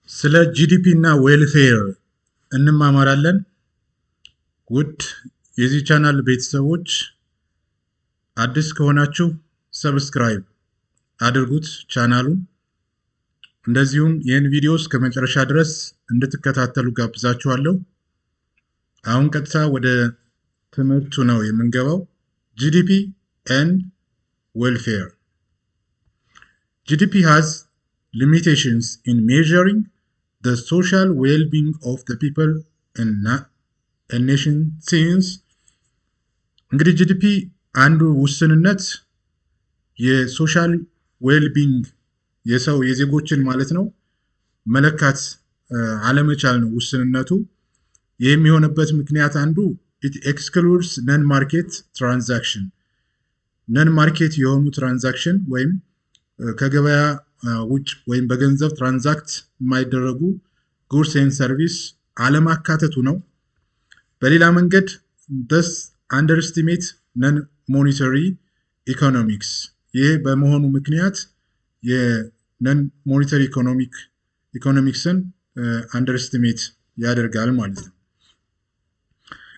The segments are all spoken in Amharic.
ስለ ጂዲፒ እና ዌልፌር እንማማራለን። ውድ የዚህ ቻናል ቤተሰቦች አዲስ ከሆናችሁ ሰብስክራይብ አድርጉት ቻናሉን። እንደዚሁም ይህን ቪዲዮ እስከ መጨረሻ ድረስ እንድትከታተሉ ጋብዛችኋለሁ። አሁን ቀጥታ ወደ ትምህርቱ ነው የምንገባው። ጂዲፒ ኤንድ ዌልፌር። GDP has limitations in measuring the social well-being of the people in a nation since እንግዲህ ጂዲፒ አንዱ ውስንነት የሶሻል ዌልቢንግ የዜጎችን ማለት ነው መለካት አለመቻል ነው ውስንነቱ። ይህ የሚሆንበት ምክንያት አንዱ it excludes non-market transaction non-market የሆኑ ትራንዛክሽን ወይም ከገበያ ውጭ ወይም በገንዘብ ትራንዛክት የማይደረጉ ጉድስ ኤንድ ሰርቪስ አለማካተቱ ነው። በሌላ መንገድ thus underestimate non-monetary economics ይህ በመሆኑ ምክንያት የነን ሞኔታሪ ኢኮኖሚክስን አንደርስቲሜት ያደርጋል ማለት ነው።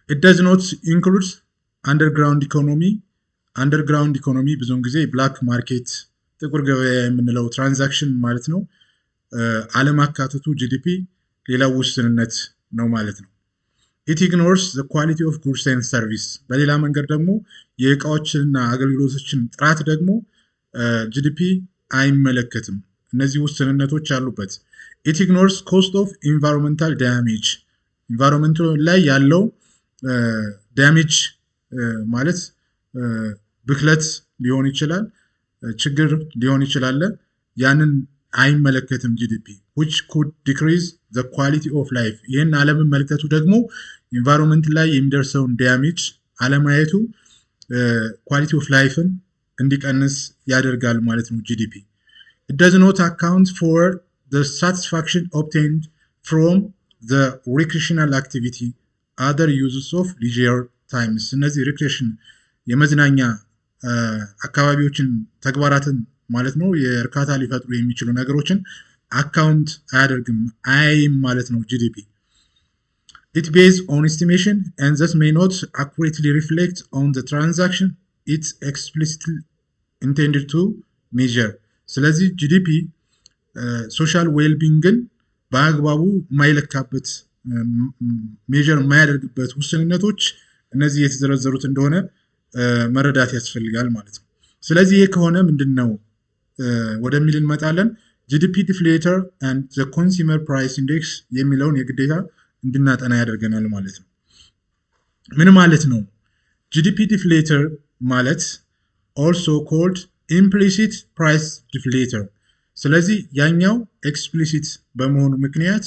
it does not include underground economy underground economy ብዙውን ጊዜ ብላክ ማርኬት ጥቁር ገበያ የምንለው ትራንዛክሽን ማለት ነው አለማካተቱ ጂዲፒ ሌላው ውስንነት ነው ማለት ነው። it ignores the quality of goods and service በሌላ መንገድ ደግሞ የእቃዎችንና አገልግሎቶችን ጥራት ደግሞ ጂዲፒ አይመለከትም። እነዚህ ውስንነቶች አሉበት። it ignores cost of environmental damage ኢንቫይሮንመንት ላይ ያለው ዳሜጅ ማለት ብክለት ሊሆን ይችላል፣ ችግር ሊሆን ይችላል። ያንን አይመለከትም ጂዲፒ which could decrease the quality of life ይህን አለመመልከቱ ደግሞ ኢንቫይሮንመንት ላይ የሚደርሰውን ዳሜጅ አለማየቱ ኳሊቲ ኦፍ ላይፍን እንዲቀንስ ያደርጋል ማለት ነው ጂዲፒ። it does not account for the satisfaction obtained from the recreational activity other uses of leisure times እነዚህ ሪክሬሽን የመዝናኛ አካባቢዎችን ተግባራትን ማለት ነው የእርካታ ሊፈጥሩ የሚችሉ ነገሮችን አካውንት አያደርግም አይም ማለት ነው ጂዲፒ። it based on estimation and thus may not accurately reflect on the transaction it's explicitly intended to measure ስለዚህ ጂዲፒ ሶሻል ዌልቢንግን በአግባቡ ማይለካበት ሜጀር የማያደርግበት ውስንነቶች እነዚህ የተዘረዘሩት እንደሆነ መረዳት ያስፈልጋል ማለት ነው። ስለዚህ ይህ ከሆነ ምንድነው ወደሚል እንመጣለን። ጂዲፒ ዲፍሌተር and the consumer price index የሚለውን የግዴታ እንድናጠና ያደርገናል ማለት ነው። ምን ማለት ነው? ጂዲፒ ዲፍሌተር ማለት also called implicit price deflator ስለዚህ ያኛው ኤክስፕሊሲት በመሆኑ ምክንያት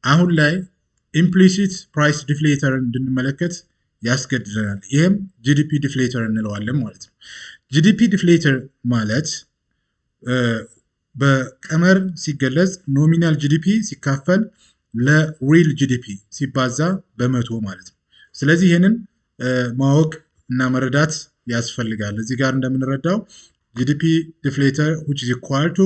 አሁን ላይ ኢምፕሊሲት ፕራይስ ዲፍሌተር እንድንመለከት ያስገድደናል። ይህም ጂዲፒ ዲፍሌተር እንለዋለን ማለት ነው። ጂዲፒ ዲፍሌተር ማለት በቀመር ሲገለጽ ኖሚናል ጂዲፒ ሲካፈል ለሪል ጂዲፒ ሲባዛ በመቶ ማለት ነው። ስለዚህ ይህንን ማወቅ እና መረዳት ያስፈልጋል። እዚህ ጋር እንደምንረዳው ጂዲፒ ዲፍሌተር which is equal to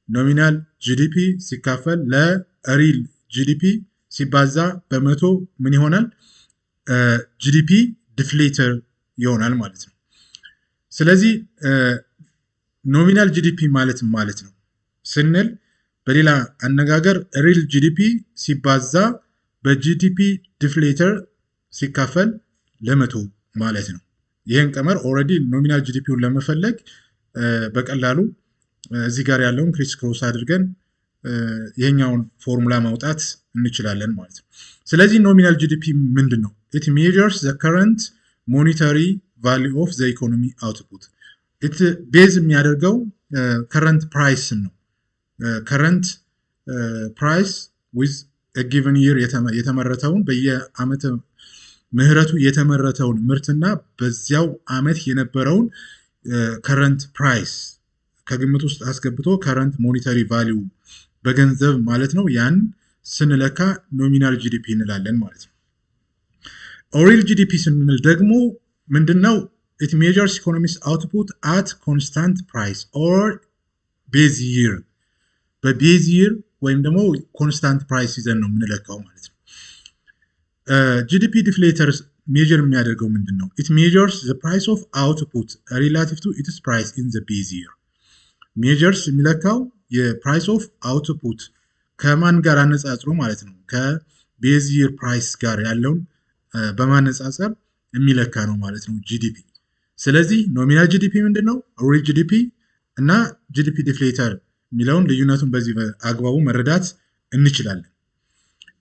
ኖሚናል ጂዲፒ ሲካፈል ለሪል ጂዲፒ ሲባዛ በመቶ ምን ይሆናል? ጂዲፒ ዲፍሌተር ይሆናል ማለት ነው። ስለዚህ ኖሚናል ጂዲፒ ማለት ነው ስንል በሌላ አነጋገር ሪል ጂዲፒ ሲባዛ በጂዲፒ ዲፍሌተር ሲካፈል ለመቶ ማለት ነው። ይህን ቀመር ኦልሬዲ ኖሚናል ጂዲፒውን ለመፈለግ በቀላሉ እዚህ ጋር ያለውን ክሪስ ክሮስ አድርገን ይሄኛውን ፎርሙላ ማውጣት እንችላለን ማለት ነው። ስለዚህ ኖሚናል ጂዲፒ ምንድን ነው? it measures the current monetary value of the economy output it ቤዝ የሚያደርገው current price ነው። current price with a given year የተመረተውን በየዓመተ ምህረቱ የተመረተውን ምርትና በዚያው ዓመት የነበረውን current price ከግምት ውስጥ አስገብቶ current monetary value በገንዘብ ማለት ነው ያን ስንለካ ኖሚናል ጂዲፒ እንላለን ማለት ነው። ሪል ጂዲፒ ስንል ደግሞ ምንድነው? it measures economic output at constant price or base year በቤዝ ይር ወይም ደግሞ ኮንስታንት ፕራይስ ይዘን ነው የምንለካው ማለት ነው። ጂዲፒ ዲፍሌተር ሜጀር የሚያደርገው ምንድን ነው? ኢት ሜጀርስ ዘ ፕራይስ ኦፍ አውትፑት ሪላቲቭ ቱ ኢትስ ፕራይስ ኢን ዘ ቤዝ ይር። ሜጀርስ የሚለካው የፕራይስ ኦፍ አውትፑት ከማን ጋር አነጻጽሮ ማለት ነው? ከቤዝ ይር ፕራይስ ጋር ያለውን በማነጻጸር የሚለካ ነው ማለት ነው ጂዲፒ። ስለዚህ ኖሚናል ጂዲፒ ምንድን ነው? ሪል ጂዲፒ እና ጂዲፒ ዲፍሌተር የሚለውን ልዩነቱን በዚህ አግባቡ መረዳት እንችላለን።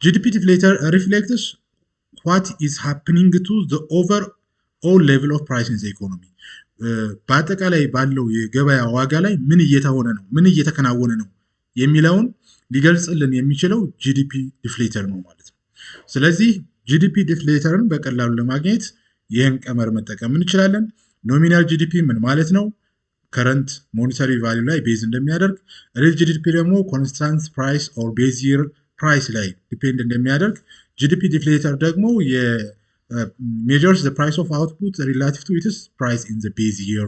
ጂዲፒ ዲፍሌተር ሪፍሌክትስ ዋት ኢዝ ሃፕኒንግ ቱ ዘ ኦቨር ኦል ሌቭል ኦፍ ፕራይስ ኢን ዘ ኢኮኖሚ። በአጠቃላይ ባለው የገበያ ዋጋ ላይ ምን እየተሆነ ነው፣ ምን እየተከናወነ ነው የሚለውን ሊገልጽልን የሚችለው ጂዲፒ ዲፍሌተር ነው ማለት ነው። ስለዚህ ጂዲፒ ዲፍሌተርን በቀላሉ ለማግኘት ይህን ቀመር መጠቀም እንችላለን። ኖሚናል ጂዲፒ ምን ማለት ነው? ከረንት ሞኔታሪ ቫሊዩ ላይ ቤዝ እንደሚያደርግ፣ ሪል ጂዲፒ ደግሞ ኮንስታንት ፕራይስ ኦር ቤዝ ይር ፕራይስ ላይ ዲፔንድ እንደሚያደርግ፣ ጂዲፒ ዲፍሌተር ደግሞ ሜጀርስ ዘ ፕራይስ ኦፍ አውትፑት ሪላቲቭ ቱ ኢትስ ፕራይስ ኢን ዘ ቤዝ ይር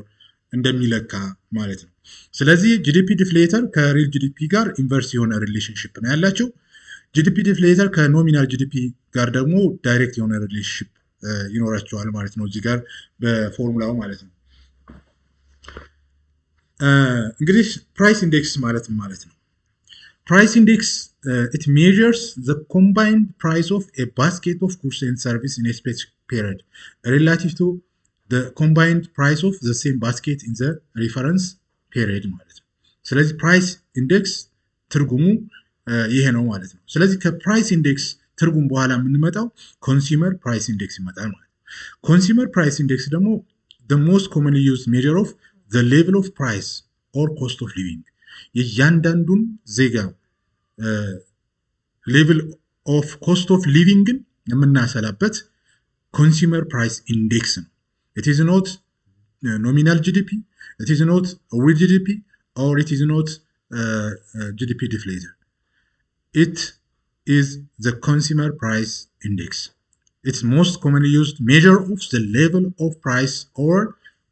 እንደሚለካ ማለት ነው። ስለዚህ ጂዲፒ ዲፍሌተር ከሪል ጂዲፒ ጋር ኢንቨርስ የሆነ ሪሌሽንሽፕ ነው ያላቸው። ጂዲፒ ዲፍሌተር ከኖሚናል ጂዲፒ ጋር ደግሞ ዳይሬክት የሆነ ሪሌሽንሽፕ ይኖራቸዋል ማለት ነው እዚህ ጋር በፎርሙላው ማለት ነው። እንግዲህ ፕራይስ ኢንዴክስ ማለት ነው? ፕራይስ ኢንዴክስ it measures the combined price of a basket of goods and service in a specific period relative to the combined price of the same basket in the reference period ማለት ነው። ስለዚህ ፕራይስ ኢንዴክስ ትርጉሙ ይሄ ነው ማለት ነው። ስለዚህ ከፕራይስ ኢንዴክስ ትርጉም በኋላ የምንመጣው ኮንሱመር ፕራይስ ኢንዴክስ ይመጣል ማለት ነው። ኮንሱመር ፕራይስ ኢንዴክስ ደግሞ the most commonly used measure of the level of price or cost of living የእያንዳንዱን ዜጋ ሌቭል ኦፍ ኮስት ኦፍ ሊቪንግን የምናሰላበት ኮንሱመር ፕራይስ ኢንዴክስ ነው። ኢት ኢዝ ኖት ኖሚናል ጂዲፒ፣ ኢት ኢዝ ኖት ሪል ጂዲፒ ኦር ኢት ኢዝ ኖት ጂዲፒ ዲፍሌተር። ኢት ኢዝ ዘ ኮንሱመር ፕራይስ ኢንዴክስ። ኢትስ ሞስት ኮመንሊ ዩዝድ ሜዥር ኦፍ ዘ ሌቭል ኦፍ ፕራይስ ኦር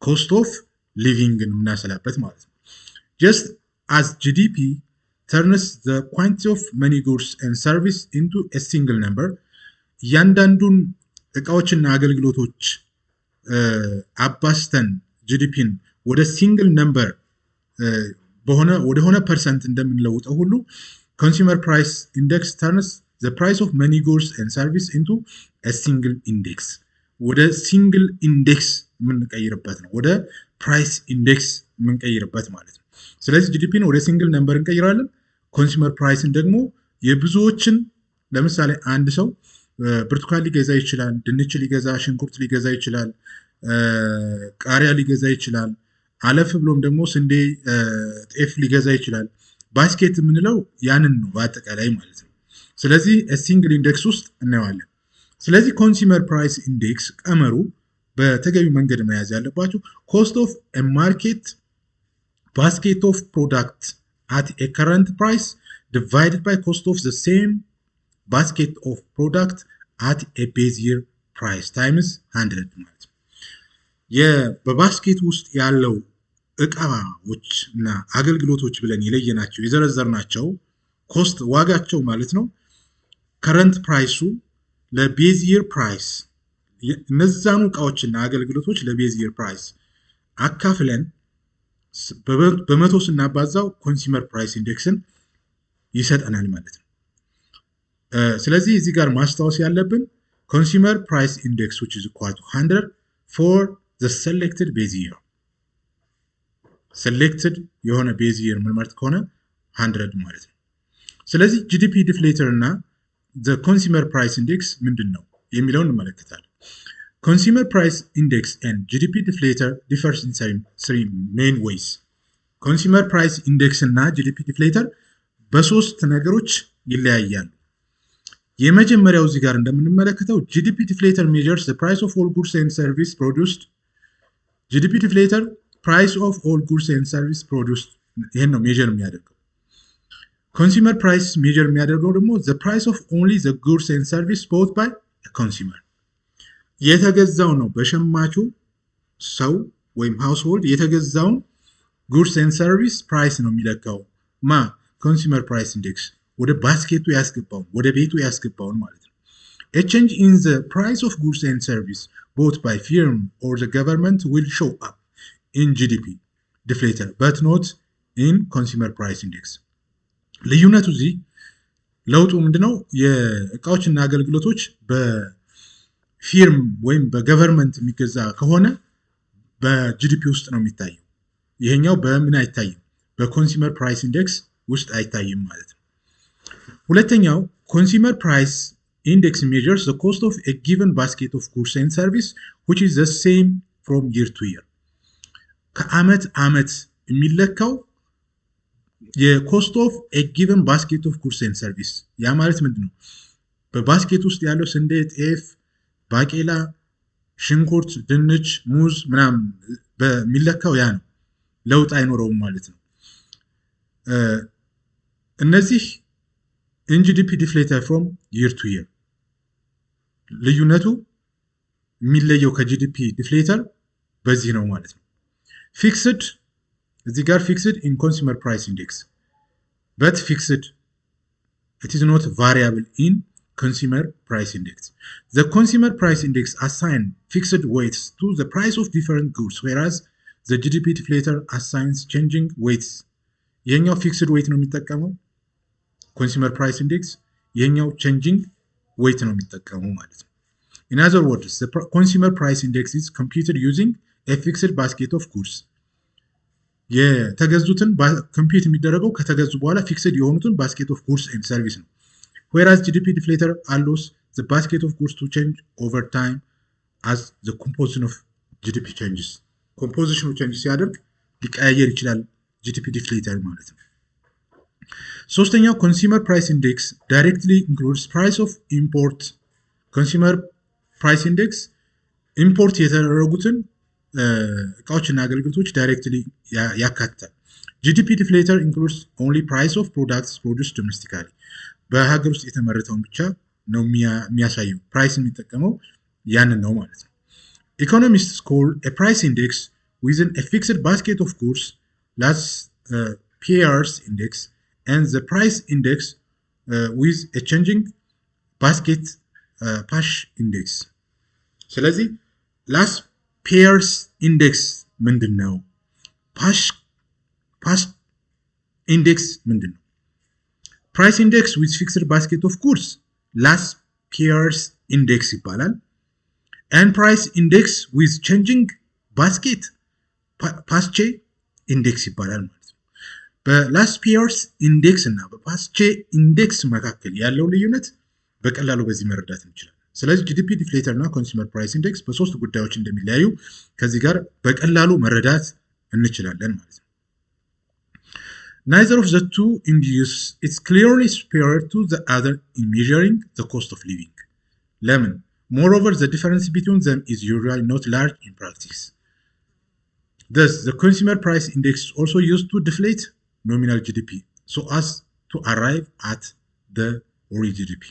ኮስት ኦፍ ሊቪንግን የምናሰላበት ማለት ነው። ጀስት as GDP turns the quantity of money, goods and service into a single number, እያንዳንዱን እቃዎችና አገልግሎቶች አባስተን ጂዲፒን ወደ ሲንግል ነምበር ወደሆነ ፐርሰንት እንደምንለውጠው ሁሉ ኮንሱመር ፕራይስ ኢንዴክስ ተርንስ the price of money, goods and service into a single index፣ ወደ ሲንግል ኢንዴክስ የምንቀይርበት ነው፣ ወደ ፕራይስ ኢንዴክስ የምንቀይርበት ማለት ነው። ስለዚህ ጂዲፒን ወደ ሲንግል ነምበር እንቀይራለን። ኮንሱመር ፕራይስን ደግሞ የብዙዎችን፣ ለምሳሌ አንድ ሰው ብርቱካን ሊገዛ ይችላል፣ ድንች ሊገዛ፣ ሽንኩርት ሊገዛ ይችላል፣ ቃሪያ ሊገዛ ይችላል፣ አለፍ ብሎም ደግሞ ስንዴ፣ ጤፍ ሊገዛ ይችላል። ባስኬት የምንለው ያንን ነው በአጠቃላይ ማለት ነው። ስለዚህ ሲንግል ኢንዴክስ ውስጥ እናየዋለን። ስለዚህ ኮንሱመር ፕራይስ ኢንዴክስ ቀመሩ በተገቢ መንገድ መያዝ ያለባቸው ኮስት ኦፍ ማርኬት basket of product at a current price divided by cost of the same basket of product at a base year price times 100 ማለት ነው። በባስኬት ውስጥ ያለው እቃዎች እና አገልግሎቶች ብለን የለየናቸው የዘረዘርናቸው ኮስት ዋጋቸው ማለት ነው ከረንት ፕራይሱ ለቤዝ ይር ፕራይስ እነዛኑ እቃዎችና አገልግሎቶች ለቤዝ ይር ፕራይስ አካፍለን በመቶ ስናባዛው ኮንሱመር ፕራይስ ኢንዴክስን ይሰጠናል ማለት ነው። ስለዚህ እዚህ ጋር ማስታወስ ያለብን ኮንሱመር ፕራይስ ኢንዴክስ which is equal to 100 for the selected base year። selected የሆነ base year ምንመርጥ ከሆነ 100 ማለት ነው። ስለዚህ ጂዲፒ ዲፍሌተር እና the consumer price index ምንድን ነው የሚለውን እንመለከታለን። Consumer price index and GDP deflator differs in three main ways። Consumer price index እና GDP deflator በሶስት ነገሮች ይለያያሉ። የመጀመሪያው እዚህ ጋር እንደምንመለከተው GDP deflator measures the price of all goods and service produced። GDP deflator price of all goods and service produced ይሄን ነው ሜጀር የሚያደርገው። Consumer price measure የሚያደርገው ደግሞ the price of only the goods and service bought by a consumer። የተገዛው ነው በሸማቹ ሰው ወይም ሃውስሆልድ የተገዛውን ጉድስ ኤንድ ሰርቪስ ፕራይስ ነው የሚለካው ኮንሱመር ፕራይስ ኢንዴክስ ወደ ባስኬቱ ያስገባውን ወደ ቤቱ ያስገባውን ማለት ነው። A change in the price of goods and service bought by firm or the government will show up in GDP deflator but not in consumer price index. ልዩነቱ እዚህ ለውጡ ምንድነው? የእቃዎችና አገልግሎቶች በፊርም ወይም በገቨርንመንት የሚገዛ ከሆነ በጂዲፒ ውስጥ ነው የሚታየው። ይሄኛው በምን አይታይም? በኮንሱመር ፕራይስ ኢንዴክስ ውስጥ አይታይም ማለት ነው። ሁለተኛው ኮንሱመር ፕራይስ ኢንዴክስ measures the cost of a given basket of goods and service which is the same from year to year. ከአመት አመት የሚለካው የኮስት ኦፍ ኤ ጊቨን ባስኬት ኦፍ ጉድስ ኤንድ ሰርቪስ። ያ ማለት ምንድነው? በባስኬት ውስጥ ያለው ስንዴ፣ ጤፍ፣ ባቄላ፣ ሽንኩርት፣ ድንች፣ ሙዝ ምናምን በሚለካው ያ ነው። ለውጥ አይኖረውም ማለት ነው። እነዚህ ኢንጂዲፒ ዲፍሌተር ፍሮም ይር ቱ ይር ልዩነቱ የሚለየው ከጂዲፒ ዲፍሌተር በዚህ ነው ማለት ነው። ፊክስድ እዚህ ጋር ፊክስድ ኢን ኮንሱመር ፕራይስ ኢንዴክስ but fixed it is not variable in consumer price index. The consumer price index assigns fixed weights to the price of different goods whereas the GDP deflator assigns changing weights. የኛው fixed weight ነው የሚጠቀመው consumer price index፣ የኛው changing weight ነው የሚጠቀመው ማለት ነው። In other words, the consumer price index is computed using a fixed basket of goods. የተገዙትን ኮምፒውት የሚደረገው ከተገዙ በኋላ ፊክስድ የሆኑትን basket of goods and service ነው። whereas GDP deflator allows the basket of goods to change over time as the composition of GDP changes. composition change ሲያደርግ ሊቀያየር ይችላል GDP deflator ማለት ነው። ሶስተኛው consumer price index directly includes price of import. consumer price index ኢምፖርት የተደረጉትን እቃዎችና አገልግሎቶች ዳይሬክትሊ ያካትታል። GDP deflator includes only price of products produced domestically. በሀገር ውስጥ የተመረተውን ብቻ ነው የሚያሳየው። ፕራይስ የሚጠቀመው ያንን ነው ማለት ነው። Economists call a price index within a fixed basket of goods that's Pearce index and the price index with a changing basket Pash index. ስለዚህ last Pearce index ምንድነው? Pash index ምንድነው? Price index with fixed basket of goods last Pearce index ይባላል። and price index with changing basket Pasch index ይባላል ማለት ነው። በላስት Pearce index እና በፓስቼ index መካከል ያለው ልዩነት በቀላሉ በዚህ መረዳት እንችላለን። ስለዚህ GDP deflator እና consumer price index በሶስት ጉዳዮች እንደሚለያዩ ከዚህ ጋር በቀላሉ መረዳት እንችላለን ማለት ነው። Neither of the two indices is clearly superior to the other in measuring the cost of living. ለምን? Moreover, the difference between them is usually not large in practice. Thus, the consumer price index is also used to deflate nominal GDP so as to arrive at the real GDP.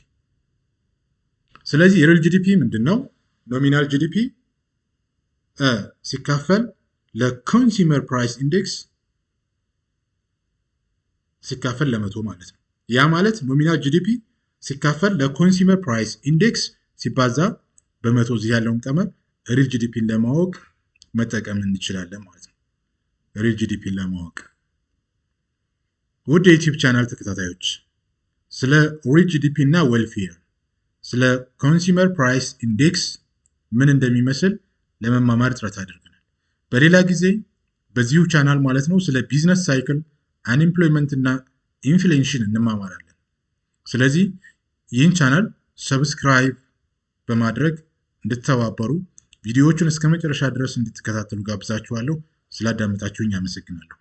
ስለዚህ የሪል ጂዲፒ ምንድነው? ኖሚናል ጂዲፒ ሲካፈል ለኮንሱመር ፕራይስ ኢንዴክስ ሲካፈል ለመቶ ማለት ነው። ያ ማለት ኖሚናል ጂዲፒ ሲካፈል ለኮንሱመር ፕራይስ ኢንዴክስ ሲባዛ በመቶ እዚህ ያለውን ቀመር ሪል ጂዲፒን ለማወቅ መጠቀም እንችላለን ማለት ነው። ሪል ጂዲፒን ለማወቅ ውድ የዩቲዩብ ቻናል ተከታታዮች ስለ ሪል ጂዲፒ እና ዌልፌር ስለ ኮንሱመር ፕራይስ ኢንዴክስ ምን እንደሚመስል ለመማማር ጥረት አድርገናል። በሌላ ጊዜ በዚሁ ቻናል ማለት ነው ስለ ቢዝነስ ሳይክል፣ አንኤምፕሎይመንት እና ኢንፍሌሽን እንማማራለን። ስለዚህ ይህን ቻናል ሰብስክራይብ በማድረግ እንድትተባበሩ ቪዲዮዎቹን እስከ መጨረሻ ድረስ እንድትከታተሉ ጋብዛችኋለሁ። ስላዳመጣችሁኝ አመሰግናለሁ።